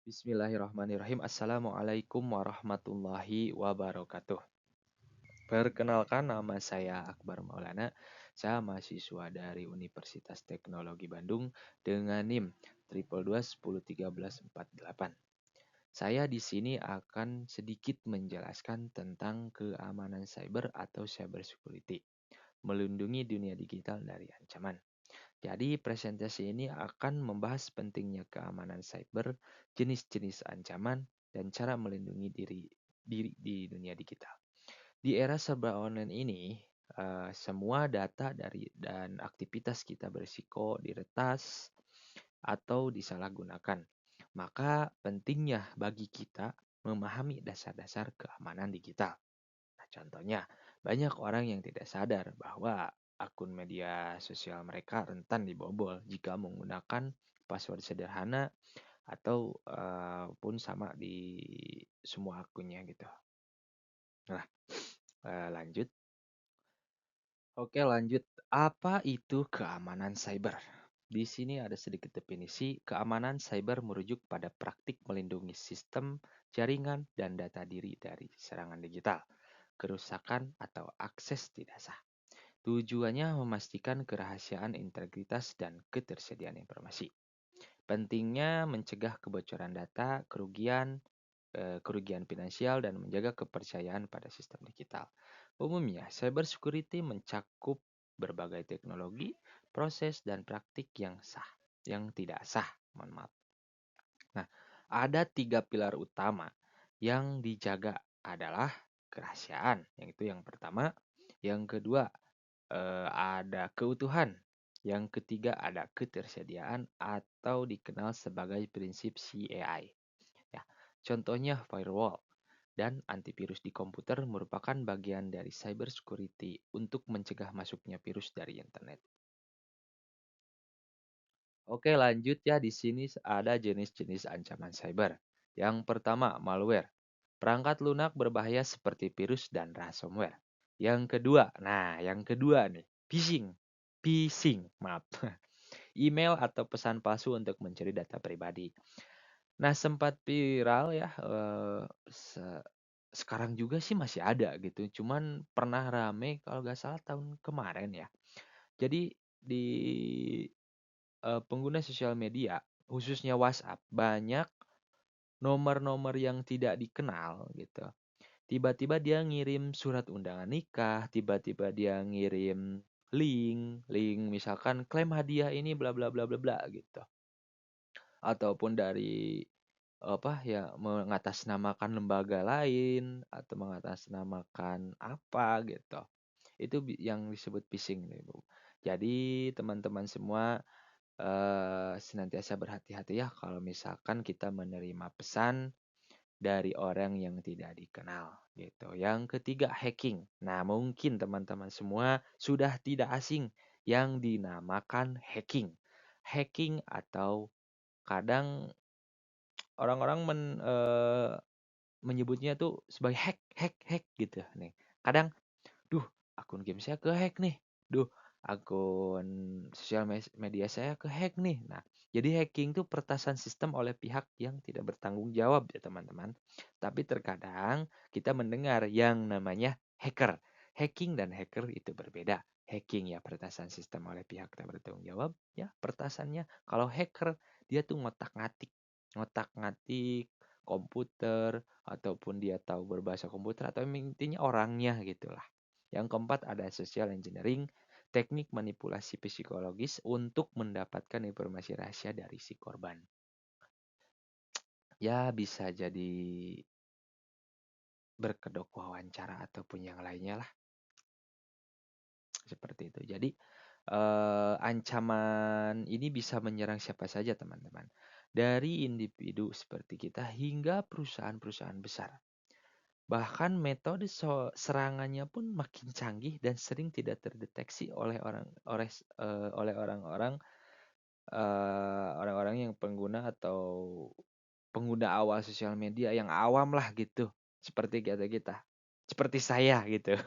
Bismillahirrahmanirrahim. Assalamualaikum warahmatullahi wabarakatuh. Perkenalkan, nama saya Akbar Maulana. Saya mahasiswa dari Universitas Teknologi Bandung dengan NIM 222 10 13 48. Saya di sini akan sedikit menjelaskan tentang keamanan cyber atau cyber security, melindungi dunia digital dari ancaman. Jadi presentasi ini akan membahas pentingnya keamanan cyber, jenis-jenis ancaman, dan cara melindungi diri di dunia digital. Di era serba online ini, semua data dan aktivitas kita berisiko diretas atau disalahgunakan. Maka pentingnya bagi kita memahami dasar-dasar keamanan digital. Nah, contohnya, banyak orang yang tidak sadar bahwa akun media sosial mereka rentan dibobol jika menggunakan password sederhana atau pun sama di semua akunnya gitu. Nah, lanjut. Oke, lanjut. Apa itu keamanan cyber? Di sini ada sedikit definisi. Keamanan cyber merujuk pada praktik melindungi sistem, jaringan, dan data diri dari serangan digital, kerusakan, atau akses tidak sah. Tujuannya memastikan kerahasiaan, integritas, dan ketersediaan informasi. Pentingnya mencegah kebocoran data, kerugian finansial, dan menjaga kepercayaan pada sistem digital. Umumnya, cyber security mencakup berbagai teknologi, proses, dan praktik yang tidak sah. Mohon maaf. Nah, ada 3 pilar utama yang dijaga adalah kerahasiaan, yang itu yang pertama. Yang kedua, ada keutuhan. Yang ketiga ada ketersediaan atau dikenal sebagai prinsip CAI. Ya, contohnya firewall dan antivirus di komputer merupakan bagian dari cyber security untuk mencegah masuknya virus dari internet. Oke, lanjut ya. Di sini ada jenis-jenis ancaman cyber. Yang pertama, malware. Perangkat lunak berbahaya seperti virus dan ransomware. Yang kedua nih, phishing. Phishing, maaf. Email atau pesan palsu untuk mencuri data pribadi. Nah, sempat viral ya, sekarang juga sih masih ada gitu. Cuman pernah rame kalau nggak salah tahun kemarin ya. Jadi di pengguna sosial media, khususnya WhatsApp, banyak nomor-nomor yang tidak dikenal gitu. Tiba-tiba dia ngirim surat undangan nikah, tiba-tiba dia ngirim link misalkan klaim hadiah ini bla bla bla bla bla gitu. Ataupun dari apa ya, mengatasnamakan lembaga lain atau mengatasnamakan apa gitu. Itu yang disebut phishing nih, Bu. Jadi teman-teman semua senantiasa berhati-hati ya kalau misalkan kita menerima pesan dari orang yang tidak dikenal gitu. Yang ketiga, hacking. Nah, mungkin teman-teman semua sudah tidak asing yang dinamakan hacking. Hacking atau kadang orang-orang menyebutnya tuh sebagai hack gitu nih. Kadang, duh, akun game saya ke-hack nih. Duh, akun sosial media saya ke-hack nih. Nah, jadi hacking itu pertasan sistem oleh pihak yang tidak bertanggung jawab ya teman-teman. Tapi terkadang kita mendengar yang namanya hacker. Hacking dan hacker itu berbeda. Hacking ya pertasan sistem oleh pihak tak bertanggung jawab, ya pertasannya. Kalau hacker dia tuh ngotak-ngatik komputer ataupun dia tahu berbahasa komputer atau intinya orangnya gitulah. Yang keempat ada social engineering, teknik manipulasi psikologis untuk mendapatkan informasi rahasia dari si korban. Ya bisa jadi berkedok wawancara ataupun yang lainnya lah, seperti itu. Jadi ancaman ini bisa menyerang siapa saja teman-teman. Dari individu seperti kita hingga perusahaan-perusahaan besar. Bahkan metode serangannya pun makin canggih dan sering tidak terdeteksi oleh orang-orang yang pengguna atau pengguna awal sosial media yang awam lah gitu. Seperti kita-kita. Seperti saya gitu.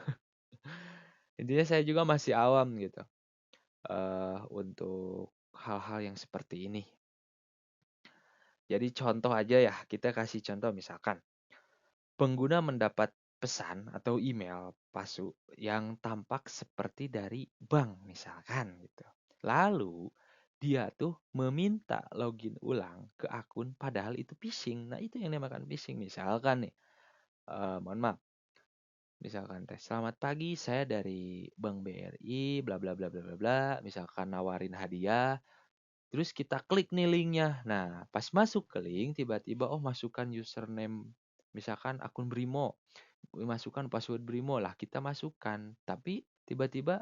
Intinya saya juga masih awam gitu. Untuk hal-hal yang seperti ini. Jadi contoh aja ya, kita kasih contoh misalkan pengguna mendapat pesan atau email palsu yang tampak seperti dari bank misalkan gitu. Lalu dia tuh meminta login ulang ke akun padahal itu phishing. Nah, itu yang dinamakan phishing. Misalkan nih, mohon maaf, misalkan teh, selamat pagi, saya dari Bank BRI, bla bla bla bla bla bla, misalkan nawarin hadiah, terus kita klik nih linknya. Nah, pas masuk ke link, tiba-tiba oh masukkan username, misalkan akun Brimo, masukkan password Brimo lah, kita masukkan. Tapi tiba-tiba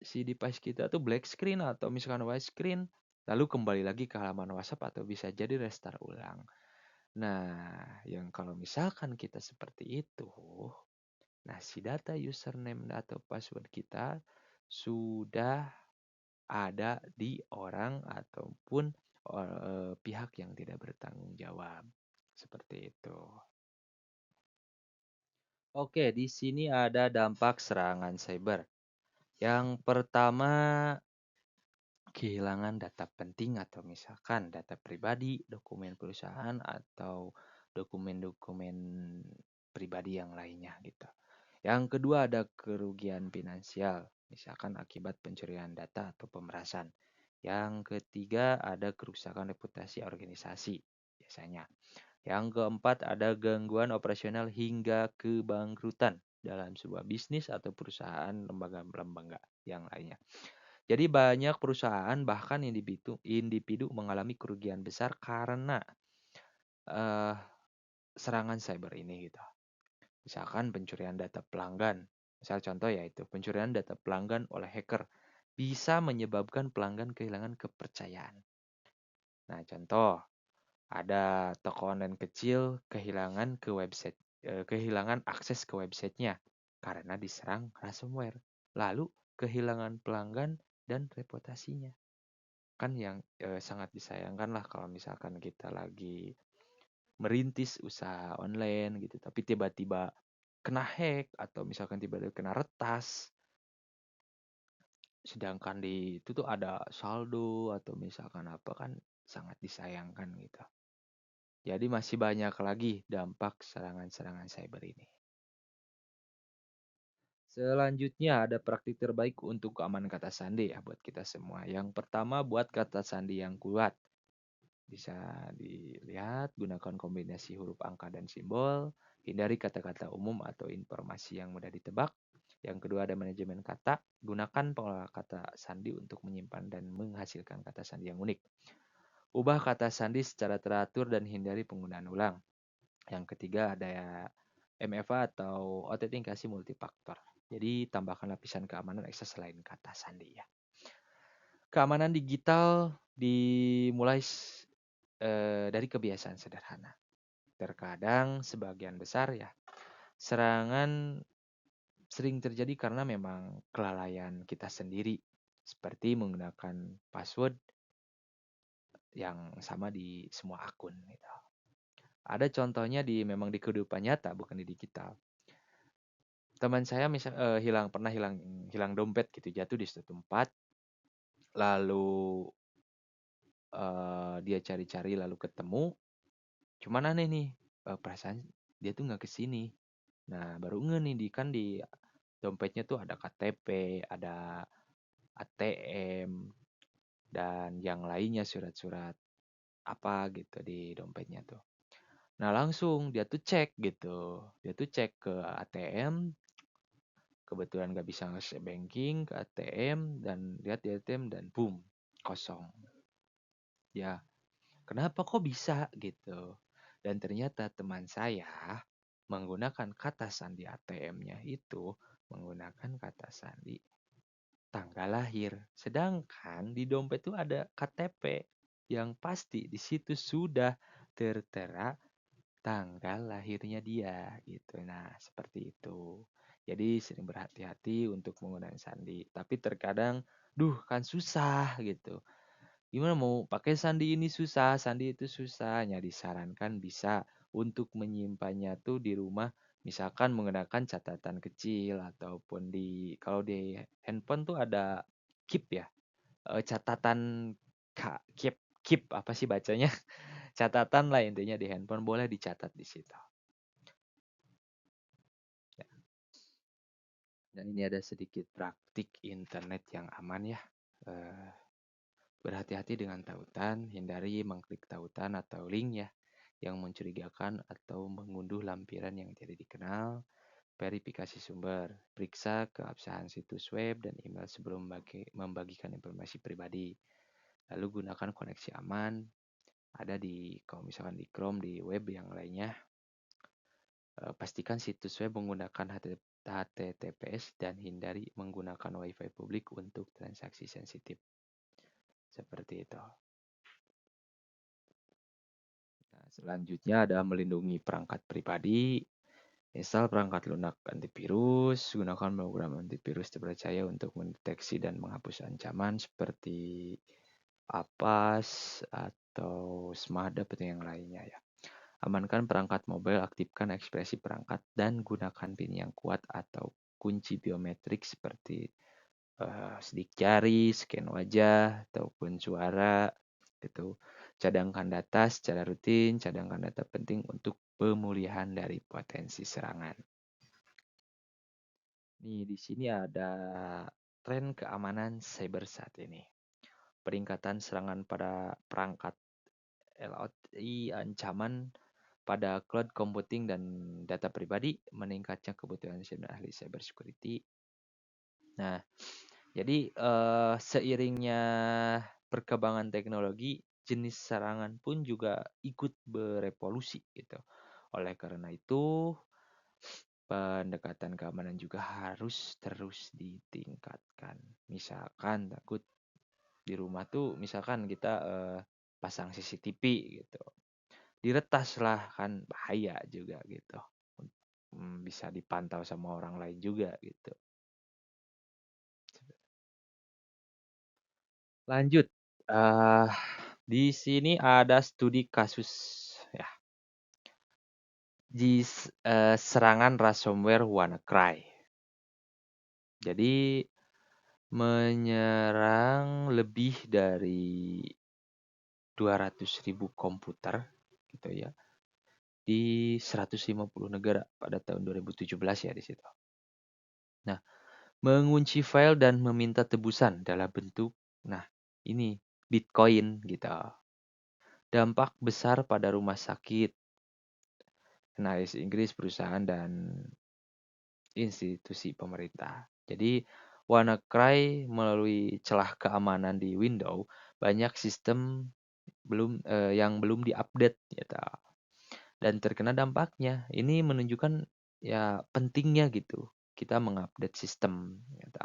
si device kita tuh black screen atau misalkan white screen, lalu kembali lagi ke halaman WhatsApp atau bisa jadi restart ulang. Nah, yang kalau misalkan kita seperti itu, nah si data username atau password kita sudah ada di orang ataupun pihak yang tidak bertanggung jawab. Seperti itu. Oke, di sini ada dampak serangan cyber. Yang pertama, kehilangan data penting atau misalkan data pribadi, dokumen perusahaan atau dokumen-dokumen pribadi yang lainnya gitu. Yang kedua ada kerugian finansial, misalkan akibat pencurian data atau pemerasan. Yang ketiga ada kerusakan reputasi organisasi biasanya. Yang keempat ada gangguan operasional hingga kebangkrutan dalam sebuah bisnis atau perusahaan lembaga-lembaga yang lainnya. Jadi banyak perusahaan bahkan individu mengalami kerugian besar karena eh, serangan cyber ini gitu. Misalkan pencurian data pelanggan. Misal contoh yaitu pencurian data pelanggan oleh hacker bisa menyebabkan pelanggan kehilangan kepercayaan. Nah, contoh ada toko online kecil kehilangan akses ke websitenya karena diserang ransomware. Lalu kehilangan pelanggan dan reputasinya. Kan yang sangat disayangkan lah kalau misalkan kita lagi merintis usaha online gitu, tapi tiba-tiba kena hack atau misalkan tiba-tiba kena retas, sedangkan di itu tuh ada saldo atau misalkan apa kan sangat disayangkan gitu. Jadi masih banyak lagi dampak serangan-serangan cyber ini. Selanjutnya ada praktik terbaik untuk keamanan kata sandi ya buat kita semua. Yang pertama buat kata sandi yang kuat. Bisa dilihat, gunakan kombinasi huruf angka dan simbol, hindari kata-kata umum atau informasi yang mudah ditebak. Yang kedua ada manajemen kata, gunakan pengelola kata sandi untuk menyimpan dan menghasilkan kata sandi yang unik. Ubah kata sandi secara teratur dan hindari penggunaan ulang. Yang ketiga ada MFA atau autentikasi multifaktor. Jadi tambahkan lapisan keamanan ekstra selain kata sandi ya. Keamanan digital dimulai dari kebiasaan sederhana. Terkadang sebagian besar ya serangan sering terjadi karena memang kelalaian kita sendiri seperti menggunakan password yang sama di semua akun gitu. Ada contohnya memang di kehidupan nyata bukan di digital. Teman saya pernah hilang hilang dompet gitu jatuh di suatu tempat lalu dia cari-cari lalu ketemu cuman aneh nih perasaan dia tuh nggak kesini. Nah, baru nge nih di dompetnya tuh ada KTP, ada ATM, dan yang lainnya surat-surat apa gitu di dompetnya tuh. Nah, langsung dia tuh cek gitu. Dia tuh cek ke ATM, kebetulan nggak bisa nge banking ke ATM, dan lihat di ATM dan boom, kosong. Ya, kenapa kok bisa gitu? Dan ternyata teman saya menggunakan kata sandi ATM-nya itu menggunakan kata sandi tanggal lahir. Sedangkan di dompet itu ada KTP yang pasti di situ sudah tertera tanggal lahirnya dia gitu. Nah, seperti itu. Jadi sering berhati-hati untuk menggunakan sandi. Tapi terkadang, duh kan susah gitu. Gimana mau pakai sandi ini susah, sandi itu susah. Ya disarankan bisa untuk menyimpannya tuh di rumah, misalkan menggunakan catatan kecil ataupun kalau di handphone tuh ada keep ya, catatan keep keep apa sih bacanya? catatan lah intinya di handphone boleh dicatat di situ. Ya. Dan ini ada sedikit praktik internet yang aman ya. Eh, Berhati-hati dengan tautan, hindari mengklik tautan atau link ya yang mencurigakan atau mengunduh lampiran yang tidak dikenal. Verifikasi sumber, periksa keabsahan situs web dan email sebelum membagikan informasi pribadi. Lalu gunakan koneksi aman, ada di kalau misalkan di Chrome, di web yang lainnya. Pastikan situs web menggunakan HTTPS dan hindari menggunakan WiFi publik untuk transaksi sensitif. Seperti itu. Nah, selanjutnya ada melindungi perangkat pribadi. Install perangkat lunak antivirus, gunakan program antivirus terpercaya untuk mendeteksi dan menghapus ancaman seperti Avast atau Smartap atau yang lainnya ya. Amankan perangkat mobile, aktifkan ekspresi perangkat dan gunakan PIN yang kuat atau kunci biometrik seperti sidik jari, scan wajah ataupun suara gitu. Cadangkan data secara rutin, cadangkan data penting untuk pemulihan dari potensi serangan. Nih, di sini ada tren keamanan cyber saat ini. Peningkatan serangan pada perangkat IoT, ancaman pada cloud computing dan data pribadi, meningkatnya kebutuhan ahli cyber security. Nah, jadi seiringnya perkembangan teknologi, jenis serangan pun juga ikut berevolusi gitu. Oleh karena itu, pendekatan keamanan juga harus terus ditingkatkan. Misalkan takut di rumah tuh, misalkan kita pasang CCTV gitu, diretas lah kan bahaya juga gitu. Bisa dipantau sama orang lain juga gitu. Lanjut, uh, di sini ada studi kasus ya di serangan ransomware WannaCry. Jadi menyerang lebih dari 200.000 komputer gitu ya di 150 negara pada tahun 2017 ya di situ. Nah, mengunci file dan meminta tebusan dalam bentuk ini Bitcoin gitu. Dampak besar pada rumah sakit, analis Inggris, perusahaan dan institusi pemerintah. Jadi WannaCry melalui celah keamanan di Windows, banyak sistem yang belum diupdate gitu. Dan terkena dampaknya. Ini menunjukkan ya pentingnya gitu kita mengupdate sistem gitu.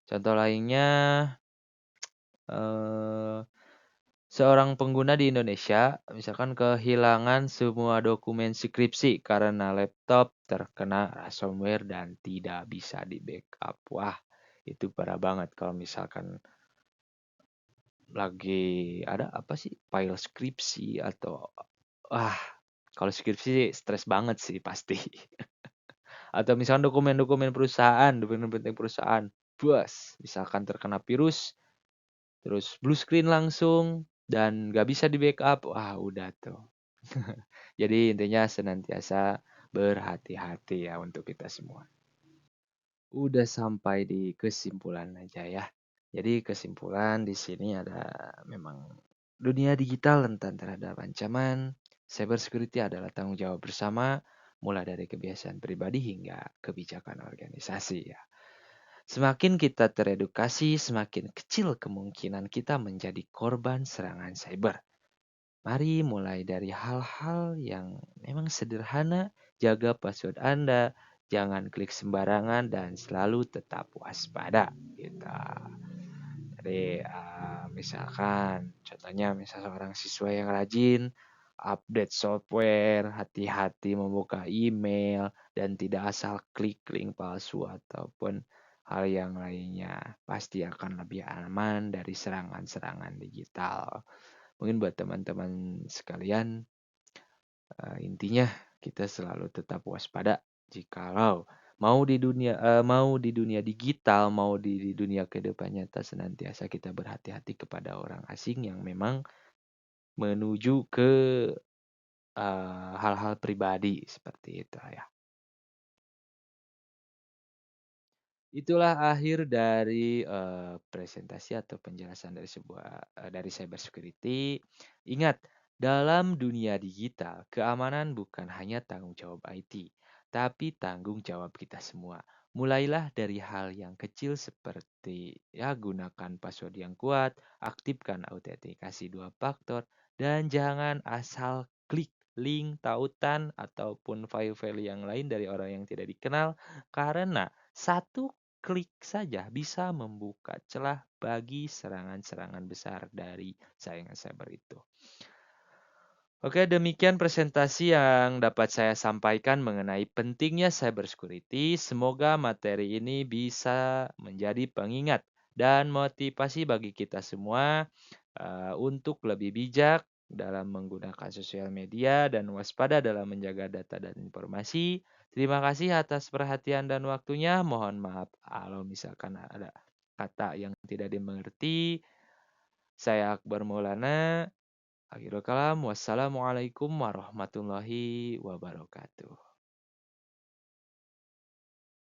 Contoh lainnya eh, seorang pengguna di Indonesia misalkan kehilangan semua dokumen skripsi karena laptop terkena ransomware dan tidak bisa di-backup. Wah, itu parah banget kalau misalkan lagi ada apa sih file skripsi atau wah, kalau skripsi sih stres banget sih pasti. Atau misalkan dokumen-dokumen perusahaan, dokumen penting perusahaan, bus, misalkan terkena virus, terus blue screen langsung dan gak bisa di backup, wah udah tuh. Jadi intinya senantiasa berhati-hati ya untuk kita semua. Udah sampai di kesimpulan aja ya. Jadi kesimpulan di sini ada memang dunia digital rentan terhadap ancaman. Cyber security adalah tanggung jawab bersama, mulai dari kebiasaan pribadi hingga kebijakan organisasi ya. Semakin kita teredukasi, semakin kecil kemungkinan kita menjadi korban serangan cyber. Mari mulai dari hal-hal yang memang sederhana, jaga password Anda, jangan klik sembarangan dan selalu tetap waspada. Gitu. Jadi misalkan contohnya misal seorang siswa yang rajin update software, hati-hati membuka email dan tidak asal klik link palsu ataupun hal yang lainnya. Pasti akan lebih aman dari serangan-serangan digital. Mungkin buat teman-teman sekalian, intinya kita selalu tetap waspada jikalau mau di dunia digital, mau di dunia kehidupan nyata senantiasa kita berhati-hati kepada orang asing yang memang menuju ke hal-hal pribadi seperti itu ya. Itulah akhir dari, presentasi atau penjelasan dari dari cybersecurity. Ingat, dalam dunia digital, keamanan bukan hanya tanggung jawab IT, tapi tanggung jawab kita semua. Mulailah dari hal yang kecil seperti ya gunakan password yang kuat, aktifkan autentikasi dua faktor, dan jangan asal klik link tautan ataupun file-file yang lain dari orang yang tidak dikenal karena satu klik saja bisa membuka celah bagi serangan-serangan besar dari saingan cyber itu. Oke, demikian presentasi yang dapat saya sampaikan mengenai pentingnya cybersecurity. Semoga materi ini bisa menjadi pengingat dan motivasi bagi kita semua untuk lebih bijak dalam menggunakan sosial media dan waspada dalam menjaga data dan informasi. Terima kasih atas perhatian dan waktunya. Mohon maaf kalau misalkan ada kata yang tidak dimengerti. Saya Akbar Maulana. Akhirul kalam. Wassalamualaikum warahmatullahi wabarakatuh.